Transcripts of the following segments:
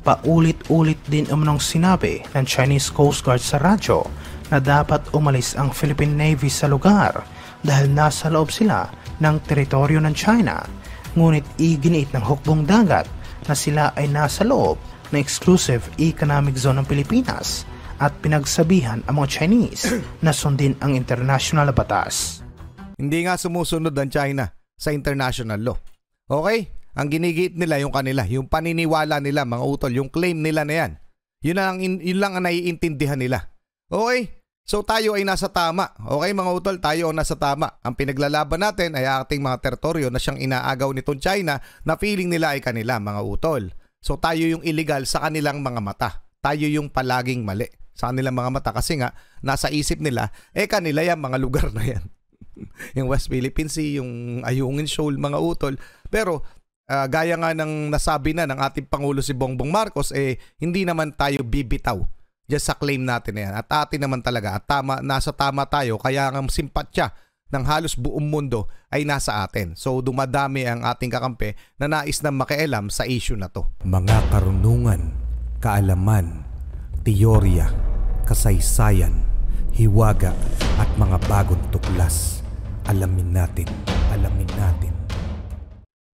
Paulit-ulit din umanong sinabi ng Chinese Coast Guard sa radyo na dapat umalis ang Philippine Navy sa lugar dahil nasa loob sila ng teritoryo ng China. Ngunit iginiit ng hukbong dagat na sila ay nasa loob ng exclusive economic zone ng Pilipinas at pinagsabihan ang mga Chinese na sundin ang international na batas. Hindi nga sumusunod ang China sa international law. Okay? Ang ginigit nila yung kanila, yung paniniwala nila mga utol, yung claim nila na yan. Yun lang ang naiintindihan nila. Okay? So tayo ay nasa tama. Okay mga utol, tayo ay nasa tama. Ang pinaglalaban natin ay ating mga teritoryo na siyang inaagaw nitong China na feeling nila ay kanila mga utol. So tayo yung illegal sa kanilang mga mata. Tayo yung palaging mali sa kanilang mga mata kasi nga nasa isip nila, kanila yan mga lugar na yan. Yung West Philippine Sea, yung Ayungin Shoal mga utol. Pero gaya nga ng nasabi na ng ating Pangulo si Bongbong Marcos, hindi naman tayo bibitaw just sa claim natin na yan. At atin naman talaga, at nasa tama tayo, kaya ang simpatya ng halos buong mundo ay nasa atin. So dumadami ang ating kakampi na nais na makialam sa issue na to. Mga karunungan, kaalaman, teorya, kasaysayan, hiwaga at mga bagong tuklas. Alamin natin, alamin natin.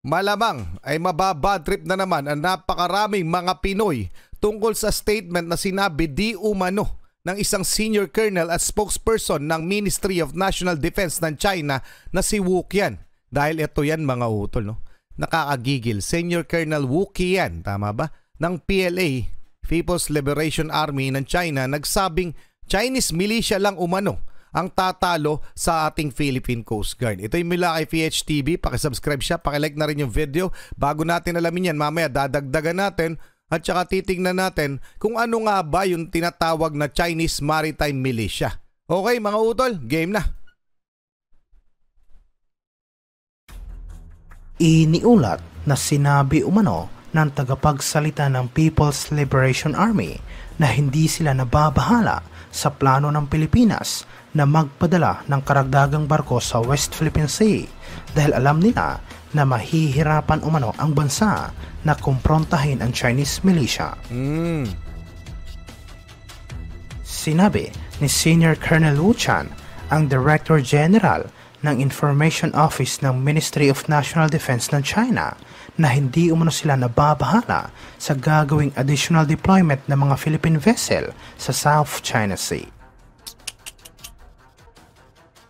Malamang ay mababadtrip na naman ang napakaraming mga Pinoy tungkol sa statement na sinabi di umano ng isang senior colonel at spokesperson ng Ministry of National Defense ng China na si Wu Qian. Dahil ito yan mga utol, no? Nakakagigil. Senior Colonel Wu Qian, tama ba? Ng PLA, People's Liberation Army ng China, nagsabing Chinese militia lang umano ang tatalo sa ating Philippine Coast Guard. Ito yung mula kay PHTV. Pakisubscribe siya, pakilike na rin yung video. Bago natin alamin yan, mamaya dadagdagan natin at saka titignan natin kung ano nga ba yung tinatawag na Chinese Maritime Militia. Okay mga utol, game na. Iniulat na sinabi umano ng tagapagsalita ng People's Liberation Army na hindi sila nababahala sa plano ng Pilipinas na magpadala ng karagdagang barko sa West Philippine Sea dahil alam nila na mahihirapan umano ang bansa na kumprontahin ang Chinese militia. Sinabi ni Senior Colonel Wu Qian, ang Director General ng Information Office ng Ministry of National Defense ng China, na hindi umano sila nababahala sa gagawing additional deployment ng mga Philippine vessel sa South China Sea.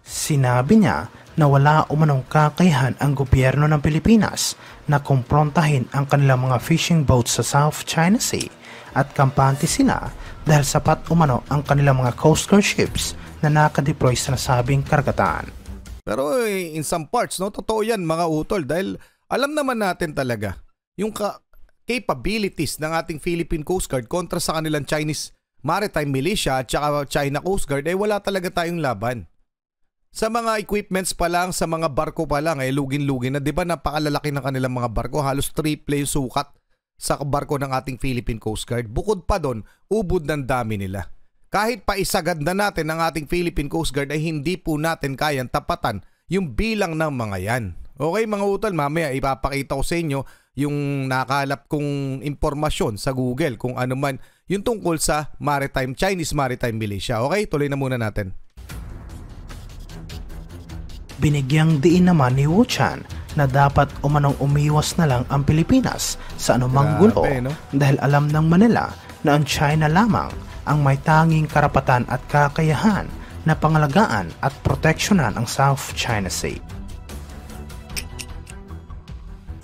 Sinabi niya na wala umanong kakayahan ang gobyerno ng Pilipinas na kumprontahin ang kanilang mga fishing boats sa South China Sea at kampante sila dahil sapat umano ang kanilang mga Coast Guard ships na nakadeploy sa nasabing karagatan. Pero in some parts, no, totoo yan mga utol dahil alam naman natin talaga yung capabilities ng ating Philippine Coast Guard kontra sa kanilang Chinese Maritime Militia at saka China Coast Guard wala talaga tayong laban. Sa mga equipments pa lang, sa mga barko pa lang, lugin-lugin na. Diba napakalalaki ng kanilang mga barko? Halos triple yung sukat sa barko ng ating Philippine Coast Guard. Bukod pa doon, ubod ng dami nila. Kahit pa isagad na natin ang ating Philippine Coast Guard ay hindi po natin kayang tapatan yung bilang ng mga yan. Okay mga utol, mamaya ipapakita ko sa inyo yung nakalap kong impormasyon sa Google kung ano man yung tungkol sa Chinese Maritime Militia. Okay, tuloy na muna natin. Binigyang diin naman ni Wu Qian na dapat umanong umiwas na lang ang Pilipinas sa anumang gulo dahil alam ng Manila na ang China lamang ang may tanging karapatan at kakayahan na pangalagaan at proteksyonan ang South China Sea.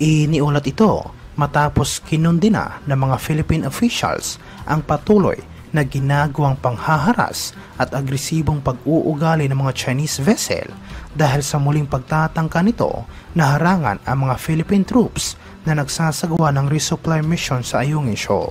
Iniulat ito matapos kinundina ng mga Philippine officials ang patuloy na ginagawang panghaharas at agresibong pag-uugali ng mga Chinese vessel dahil sa muling pagtatangka nito na harangan ang mga Philippine troops na nagsasagawa ng resupply mission sa Ayungin Shoal.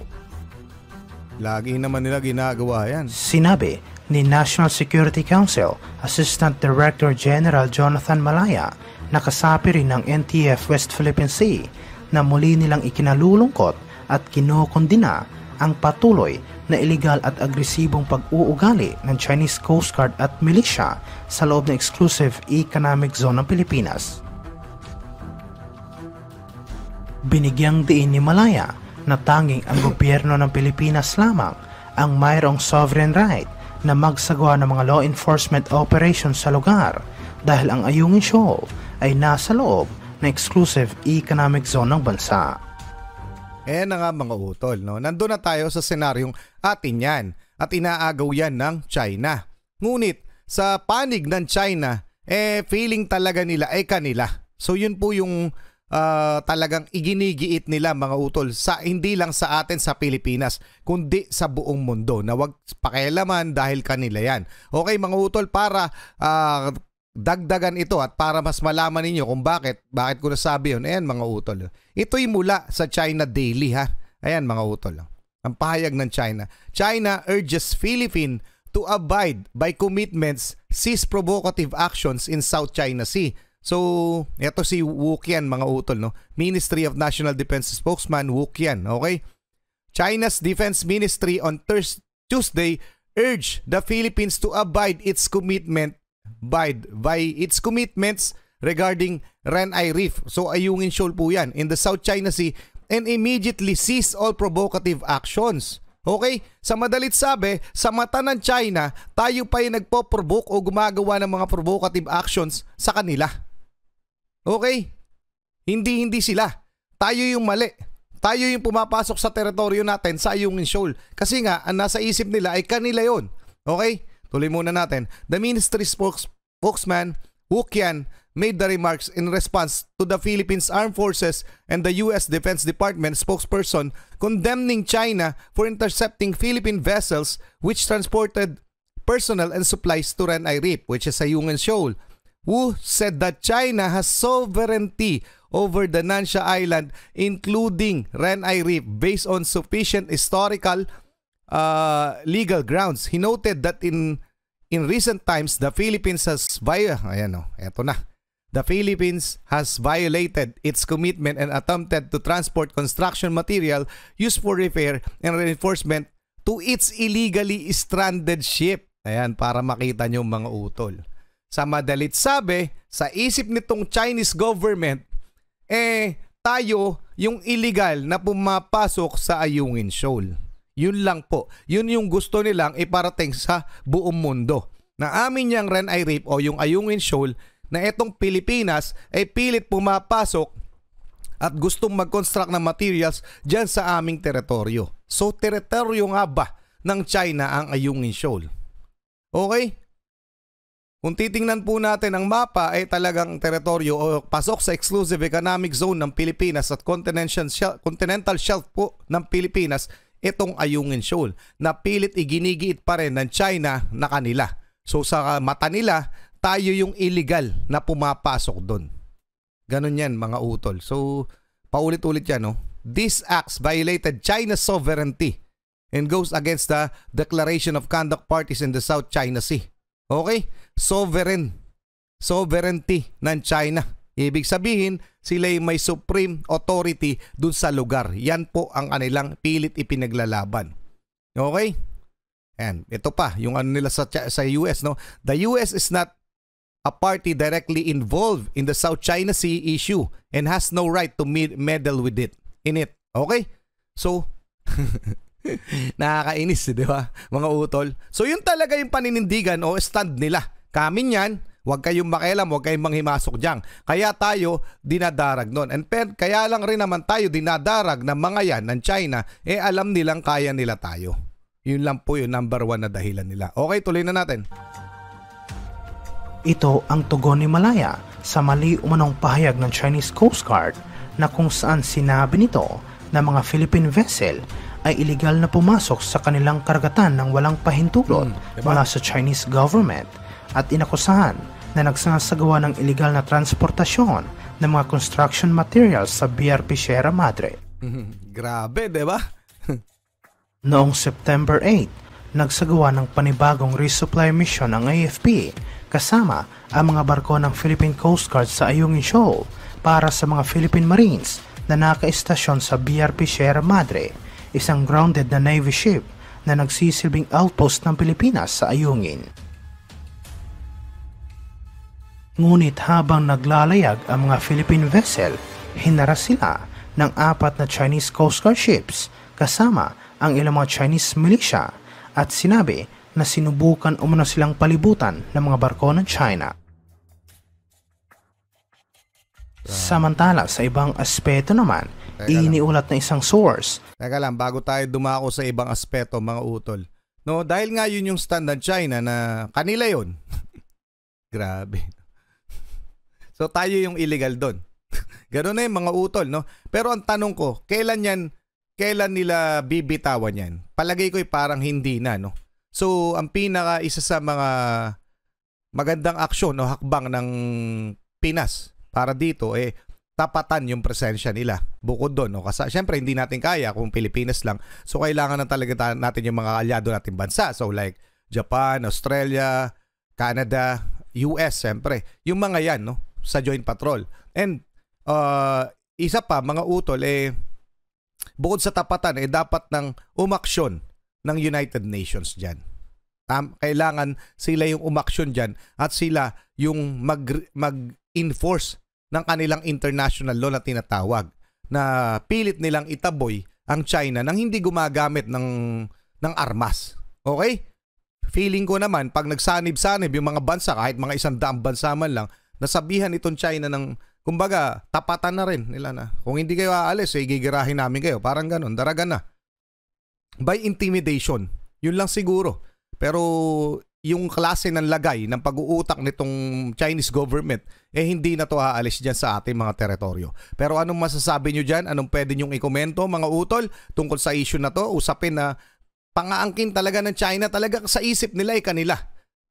Lagi naman nila ginagawa yan. Sinabi ni National Security Council Assistant Director General Jonathan Malaya na kasapi rin ng NTF West Philippine Sea na muli nilang ikinalulungkot at kinokondina ang patuloy na iligal at agresibong pag-uugali ng Chinese Coast Guard at militia sa loob ng exclusive economic zone ng Pilipinas. Binigyang diin ni Malaya na tanging ang gobyerno ng Pilipinas lamang ang mayroong sovereign right na magsagawa ng mga law enforcement operations sa lugar dahil ang Ayungin Shoal ay nasa loob na exclusive economic zone ng bansa. Na nga mga utol, no? Nandun na tayo sa senaryong atin yan at inaagaw yan ng China. Ngunit sa panig ng China, feeling talaga nila ay kanila. So yun po yung talagang iginigiit nila mga utol sa hindi lang sa atin sa Pilipinas kundi sa buong mundo na wag pakialaman dahil kanila yan. Okay mga utol, para dagdagan ito at para mas malaman ninyo kung bakit ko nasabi yun. Ayan mga utol, ito'y mula sa China Daily ha. Ayan mga utol, ang pahayag ng China. China urges Philippines to abide by commitments, cease provocative actions in South China Sea. So, ito si Wu Qian mga utol, no? Ministry of National Defense spokesman Wu Qian, okay? China's Defense Ministry on Tuesday urged the Philippines to abide its commitment by its commitments regarding Renai Reef. So, Ayungin Shoal po yan in the South China Sea and immediately cease all provocative actions. Okay? Sa madalit sabi, sa mata ng China, tayo pa yung nagpo-provoke o gumagawa ng mga provocative actions sa kanila. Okay? Hindi sila. Tayo yung mali. Tayo yung pumapasok sa teritoryo natin sa Ayungin Shoal. Kasi nga, ang nasa isip nila ay kanila yon. Okay? Tuloy muna natin. The ministry spokesman, Wu Qian, made the remarks in response to the Philippines Armed Forces and the U.S. Defense Department spokesperson condemning China for intercepting Philippine vessels which transported personnel and supplies to Renai Reef, which is Ayungin Shoal. Wu said that China has sovereignty over the Nansha Island, including Renai Reef, based on sufficient historical legal grounds. He noted that in recent times, the Philippines has The Philippines has violated its commitment and attempted to transport construction material used for repair and reinforcement to its illegally stranded ship. Ayan, para makita nyo mga utol. Sa madalit sabi, sa isip nitong Chinese government, tayo yung illegal na pumapasok sa Ayungin Shoal. Yun lang po. Yun yung gusto nilang iparating sa buong mundo. Na amin niyang Renai Reef o yung Ayungin Shoal na itong Pilipinas ay pilit pumapasok at gustong mag-construct ng materials dyan sa aming teritoryo. So, teritoryo nga ba ng China ang Ayungin Shoal? Okay? Kung titingnan po natin ang mapa ay talagang teritoryo o pasok sa exclusive economic zone ng Pilipinas at continental shelf po ng Pilipinas itong Ayungin Shoal na pilit iginigiit pa rin ng China na kanila. So sa mata nila, tayo yung illegal na pumapasok doon. Ganon yan mga utol. So paulit-ulit yan, no? These acts violated China's sovereignty and goes against the Declaration of Conduct Parties in the South China Sea. Okay? Sovereignty ng China. Ibig sabihin, sila yung may supreme authority dun sa lugar. Yan po ang kanilang pilit ipinaglalaban. Okay? And ito pa, yung ano nila sa US, no? The US is not a party directly involved in the South China Sea issue and has no right to meddle with it. Okay? So, nakakainis, di ba? Mga utol. So, yun talaga yung paninindigan o stand nila. Kami yan, huwag kayong makialam, huwag kayong manghimasok dyan. Kaya tayo dinadarag nun. And kaya lang rin naman tayo dinadarag ng mga yan ng China, alam nilang kaya nila tayo. Yun lang po yung number one na dahilan nila. Okay, tuloy na natin. Ito ang tugon ni Malaya sa mali umanong pahayag ng Chinese Coast Guard na kung saan sinabi nito na mga Philippine vessel ay iligal na pumasok sa kanilang karagatan ng walang pahintulot mula sa Chinese government at inakusahan na nagsasagawa ng iligal na transportasyon ng mga construction materials sa BRP Sierra Madre. Grabe, di ba? Noong September 8, nagsagawa ng panibagong resupply mission ang AFP kasama ang mga barko ng Philippine Coast Guard sa Ayungin Shoal para sa mga Philippine Marines na nakaistasyon sa BRP Sierra Madre, isang grounded na Navy ship na nagsisilbing outpost ng Pilipinas sa Ayungin. Ngunit habang naglalayag ang mga Philippine vessel, hinaras sila ng 4 na Chinese Coast Guard ships kasama ang ilang mga Chinese militia at sinabi na sinubukan umano silang palibutan ng mga barko ng China. Samantala sa ibang aspeto naman, iniulat na isang source. Teka lang, bago tayo dumako sa ibang aspeto mga utol. No, dahil nga yun yung stand ng China na kanila yun. Grabe. So tayo yung illegal doon. Ganoon na yung mga utol, no? Pero ang tanong ko, kailan nila bibitawan yan? Palagay ko parang hindi na, no? So ang isa sa mga magandang aksyon o hakbang ng Pinas para dito tapatan yung presensya nila bukod doon, no? Kasi syempre hindi natin kaya kung Pilipinas lang. So kailangan na talaga natin yung mga aliado nating bansa. So like Japan, Australia, Canada, US, syempre. Yung mga yan, no? Sa Joint Patrol. And isa pa, mga utol, bukod sa tapatan, dapat ng umaksyon ng United Nations dyan. Kailangan sila yung umaksyon dyan at sila yung mag-enforce ng kanilang international law na tinatawag na pilit nilang itaboy ang China nang hindi gumagamit ng armas. Okay? Feeling ko naman, pag nagsanib-sanib yung mga bansa, kahit mga 100 bansa man lang, nasabihan itong China ng, kumbaga, tapatan na rin nila na. Kung hindi kayo aalis, gigirahin namin kayo. Parang ganun, daragan na. By intimidation. Yun lang siguro. Pero yung klase ng lagay ng pag-uutak nitong Chinese government, hindi na to aalis dyan sa ating mga teritoryo. Pero anong masasabi nyo dyan? Anong pwede nyong ikomento, mga utol, tungkol sa issue na to? Usapin na pangaangkin talaga ng China, talaga sa isip nila kanila.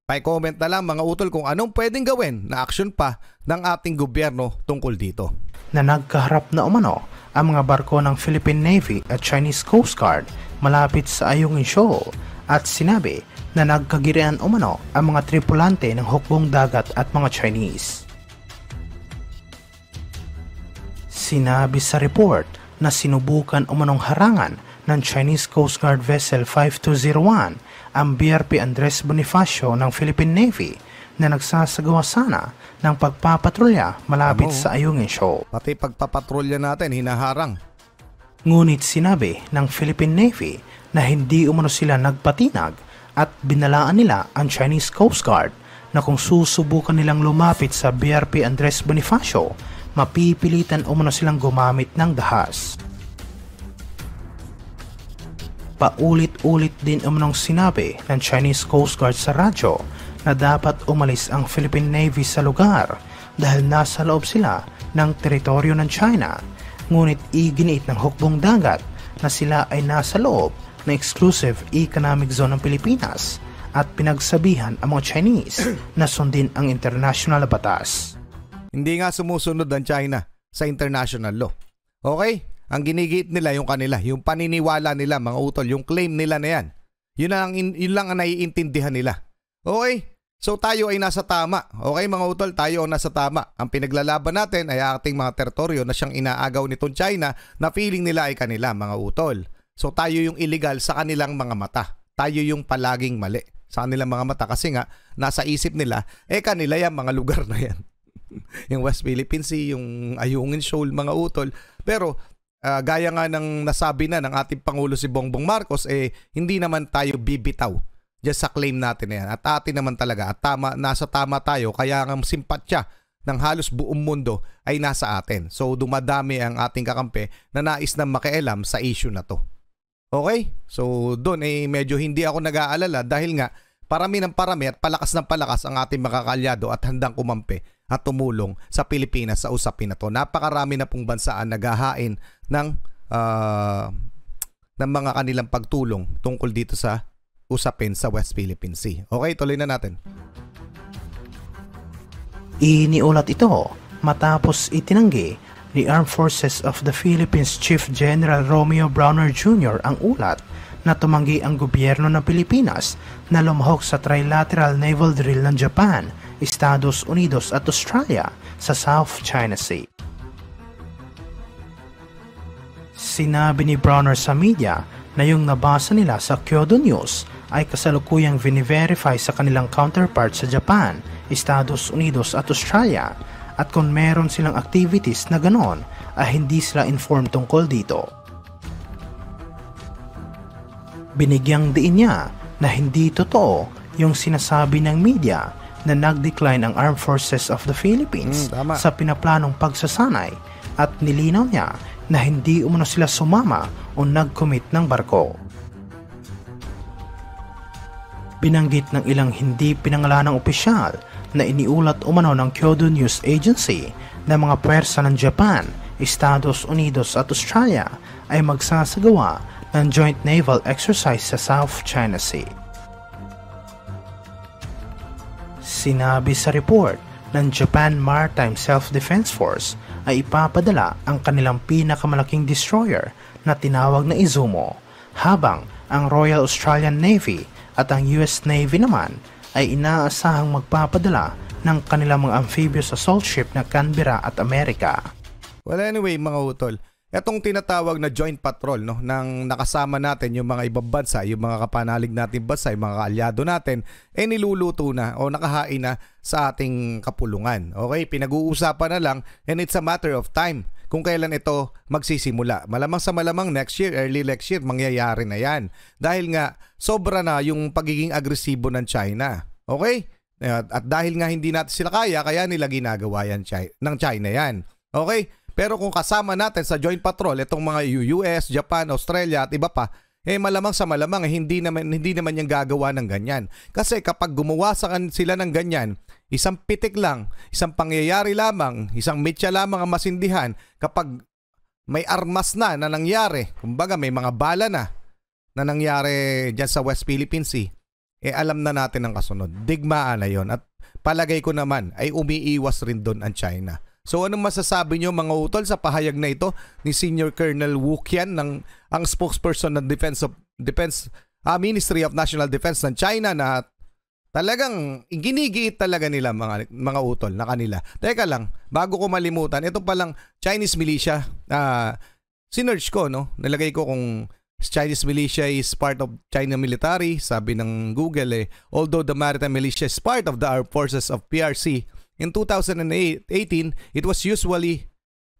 Pa-comment na lang mga utol kung anong pwedeng gawin na aksyon pa ng ating gobyerno tungkol dito. Na nagkaharap na umano ang mga barko ng Philippine Navy at Chinese Coast Guard malapit sa Ayungin Shoal at sinabi na nagkagirian umano ang mga tripulante ng hukbong dagat at mga Chinese. Sinabi sa report na sinubukan umanong harangan ng Chinese Coast Guard Vessel 5201 ang BRP Andres Bonifacio ng Philippine Navy na nagsasagawa sana ng pagpapatrolya malapit sa Ayungin Shoal. Pati pagpapatrolya natin hinaharang. Ngunit sinabi ng Philippine Navy na hindi umano sila nagpatinag at binalaan nila ang Chinese Coast Guard na kung susubukan nilang lumapit sa BRP Andres Bonifacio, mapipilitan umano silang gumamit ng dahas. Paulit-ulit din umanong sinabi ng Chinese Coast Guard sa radyo na dapat umalis ang Philippine Navy sa lugar dahil nasa loob sila ng teritoryo ng China. Ngunit iginiit ng hukbong dagat na sila ay nasa loob ng exclusive economic zone ng Pilipinas at pinagsabihan ang mga Chinese na sundin ang international na batas. Hindi nga sumusunod ang China sa international law. Okay? Ang ginigit nila yung kanila, yung paniniwala nila mga utol, yung claim nila na yan. Yun lang ang naiintindihan nila. Okay? So tayo ay nasa tama. Okay mga utol, tayo ay nasa tama. Ang pinaglalaban natin ay ating mga teritoryo na siyang inaagaw nitong China na feeling nila ay kanila mga utol. So tayo yung illegal sa kanilang mga mata. Tayo yung palaging mali sa kanilang mga mata kasi nga nasa isip nila, kanila yan mga lugar na yan. Yung West Philippine Sea, yung Ayungin Shoal mga utol. Pero gaya nga ng nasabi na ng ating Pangulo si Bongbong Marcos, hindi naman tayo bibitaw dyan sa claim natin na yan. At atin naman talaga, at nasa tama tayo, kaya ang simpatya ng halos buong mundo ay nasa atin. So dumadami ang ating kakampi na nais na makialam sa issue na to. Okay? So doon medyo hindi ako nag-aalala dahil nga parami ng parami at palakas ng palakas ang ating mga kaalyado at handang kumampi at tumulong sa Pilipinas sa usapin na to. Napakarami na pong bansa ang naghahain ng mga kanilang pagtulong tungkol dito sa usapin sa West Philippine Sea. Okay, tuloy na natin. Iniulat ito matapos itinanggi ni Armed Forces of the Philippines Chief General Romeo Browner Jr. ang ulat na tumanggi ang gobyerno ng Pilipinas na lumahok sa trilateral naval drill ng Japan, Estados Unidos at Australia sa South China Sea. Sinabi ni Browner sa media na yung nabasa nila sa Kyodo News ay kasalukuyang vini-verify sa kanilang counterpart sa Japan, Estados Unidos at Australia at kung meron silang activities na ganon ay hindi sila informed tungkol dito. Binigyang diin niya na hindi totoo yung sinasabi ng media na nag-decline ang Armed Forces of the Philippines sa pinaplanong pagsasanay at nilinaw niya na hindi umano sila sumama o nag-commit ng barko. Binanggit ng ilang hindi pinangalanang opisyal na iniulat umano ng Kyodo News Agency na mga puwersa ng Japan, Estados Unidos at Australia ay magsasagawa ng joint naval exercise sa South China Sea. Sinabi sa report ng Japan Maritime Self-Defense Force ay ipapadala ang kanilang pinakamalaking destroyer na tinawag na Izumo, habang ang Royal Australian Navy at ang US Navy naman ay inaasahang magpapadala ng kanilang mga amphibious assault ship na Canberra at Amerika. Well, anyway mga utol, etong tinatawag na joint patrol ng nakasama natin yung mga ibang bansa, yung mga kapanalig natin bansa, yung mga kaalyado natin, niluluto na o nakahain na sa ating kapulungan. Okay, pinag-uusapan na lang and it's a matter of time kung kailan ito magsisimula. Malamang sa malamang next year, early next year, mangyayari na yan. Dahil nga, sobra na yung pagiging agresibo ng China. Okay? At dahil nga hindi natin sila kaya nila ginagawa yan ng China yan. Okay? Pero kung kasama natin sa joint patrol, itong mga US, Japan, Australia at iba pa, malamang sa malamang hindi naman yung gagawa ng ganyan. Kasi kapag gumawa sila ng ganyan, isang pitik lang, isang pangyayari lamang, isang mitya lamang ang masindihan, kapag may armas na nangyari, kumbaga may mga bala na nangyari dyan sa West Philippine Sea, alam na natin ang kasunod. Digmaan na yon. At palagay ko naman ay umiiwas rin doon ang China. So anong masasabi nyo mga utol sa pahayag na ito ni Senior Colonel Wu Qian, ang spokesperson ng Ministry of National Defense ng China, na talagang ginigiit talaga nila mga utol na kanila. Teka lang, bago ko malimutan, ito palang Chinese militia, sinearch ko, nalagay ko kung Chinese militia is part of China military, sabi ng Google although the maritime militia is part of the armed forces of PRC, in 2018, it was usually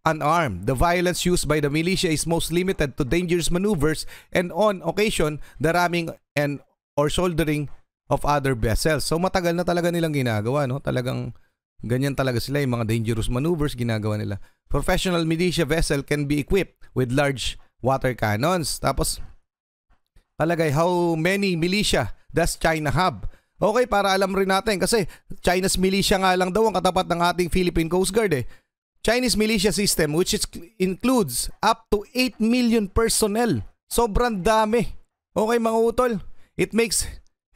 unarmed. The violence used by the militia is most limited to dangerous maneuvers and on occasion, the ramming and or shouldering of other vessels. So matagal na talaga nilang ginagawa, Talagang ganyan talaga sila, yung mga dangerous maneuvers ginagawa nila. Professional militia vessel can be equipped with large water cannons. Tapos, talagay, how many militia does China have? Okay, para alam rin natin kasi China's militia nga lang daw ang katapat ng ating Philippine Coast Guard Chinese militia system, which includes up to 8 million personnel. Sobrang dami. Okay mga utol, it makes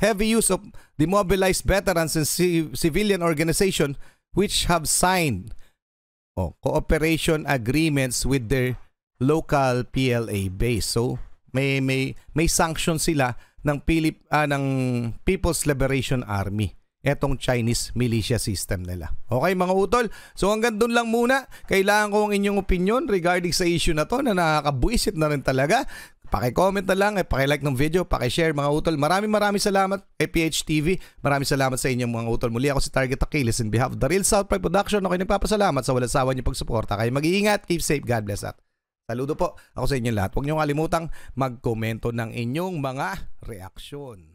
heavy use of demobilized veterans and civilian organization which have signed cooperation agreements with their local PLA base. So may sanction sila ng People's Liberation Army, etong Chinese militia system nila. Okay mga utol, so hanggang doon lang muna. Kailangan ko ang inyong opinion regarding sa issue na to na nakakabuisit na rin talaga. Paki-comment na lang, paki-like ng video, paki-share mga utol. Maraming salamat kay PHTV. Maraming salamat sa inyong mga utol. Muli ako si Target Achilles in behalf of the Real South Pride Production. Ako'y nagpapasalamat sa walang sawa niyong pagsuporta. Kayo mag-iingat, keep safe, God bless at saludo po ako sa inyong lahat. Huwag niyong kalimutang magkomento ng inyong mga reaksyon.